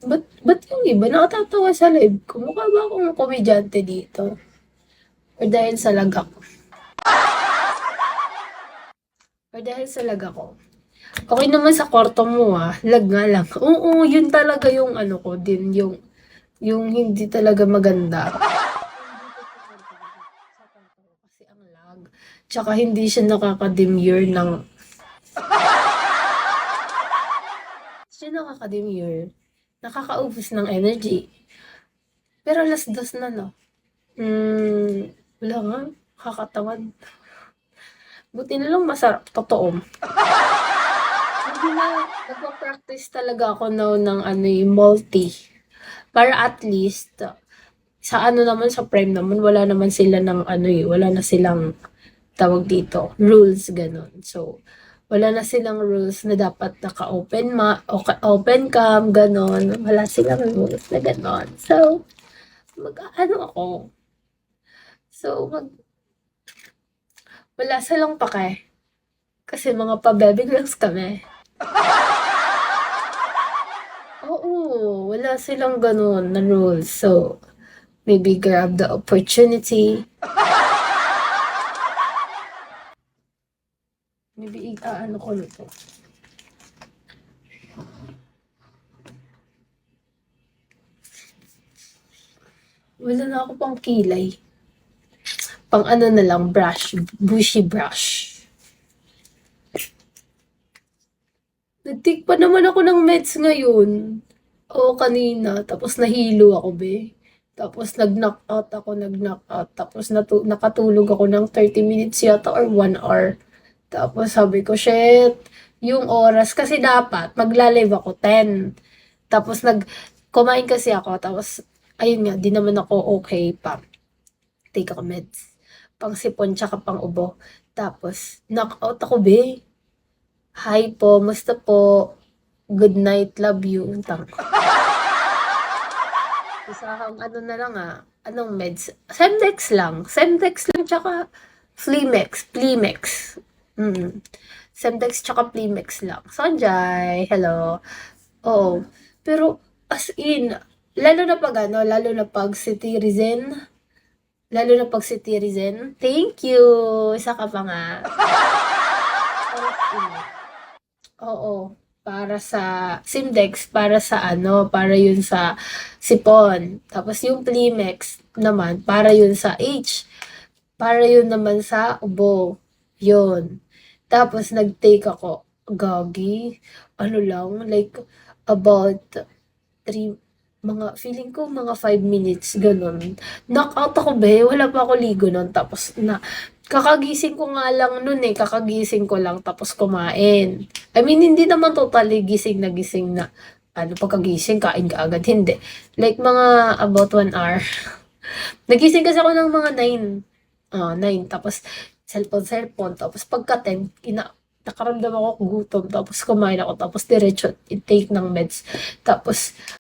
Ba't yung iba nakatatawa sa live ko? Mukha ba akong komedyante dito? Or dahil sa lag ako? Or dahil sa lag ako? Okay naman sa kwarto mo lag nga lang. Oo, yun talaga yung ano ko din, yung hindi talaga maganda. Kasi ang lag. Tsaka hindi siya nakaka-demure ng, nakakaubos ng energy. Pero alas dos na, no? Wala nga, nakakatamad. Buti na lang masarap, totoo. Hindi na, nagpa-practice talaga ako now ng ano multi. Para at least, sa ano naman, sa prime naman, wala naman sila ng ano wala na silang tawag dito, rules, ganun. So, wala na silang rules na dapat open cam, ganun. Wala silang rules na ganun. So, mag-ano ako. So, wala silang pake. Kasi mga pa-baby girls kami. Oo, wala silang ganun na rules. So, maybe grab the opportunity. Maybe ano ko nito. Wala na ako pang kilay. Pang ano na lang, bushy brush. Nag-take pa naman ako ng meds ngayon. Oo, kanina. Tapos nahilo ako, be. Tapos nag-knockout. Tapos nakatulog ako ng 30 minutes yata or 1 hour. Tapos sabi ko, shit, yung oras, kasi dapat, magla-live ako 10. Tapos kumain kasi ako, tapos, ayun nga, di naman ako okay pa. Take ako meds. Pang sipon, tsaka pang ubo. Tapos, knockout ako, be. Hi po, musta po? Good night, love you. Isang ano na lang anong meds? Semdex lang, tsaka Flemex. Semdex tsaka Flemex lang. Sanjay, hello. Oo. Pero, as in, lalo na pag citizen, thank you! Isa ka pa nga. Oo, para sa Simdex, para yun sa sipon. Tapos yung Plimex naman, para yun sa para yun naman sa ubo. Yun. Tapos nag-take ako, gagi, ano lang, like, about 3, feeling ko mga 5 minutes, ganun. Knockout ako, be, wala pa ako ligo nun. Tapos kakagising ko nga lang nun kakagising ko lang tapos kumain. I mean, hindi naman totally gising na, ano, pagkagising, kain ka agad, hindi. Like, mga about 1 hour. Nagising kasi ako ng mga 9. 9. Tapos, cellphone. Tapos, pagka 10, nakaramdam ako gutom. Tapos, kumain ako. Tapos, diretso, intake ng meds. Tapos,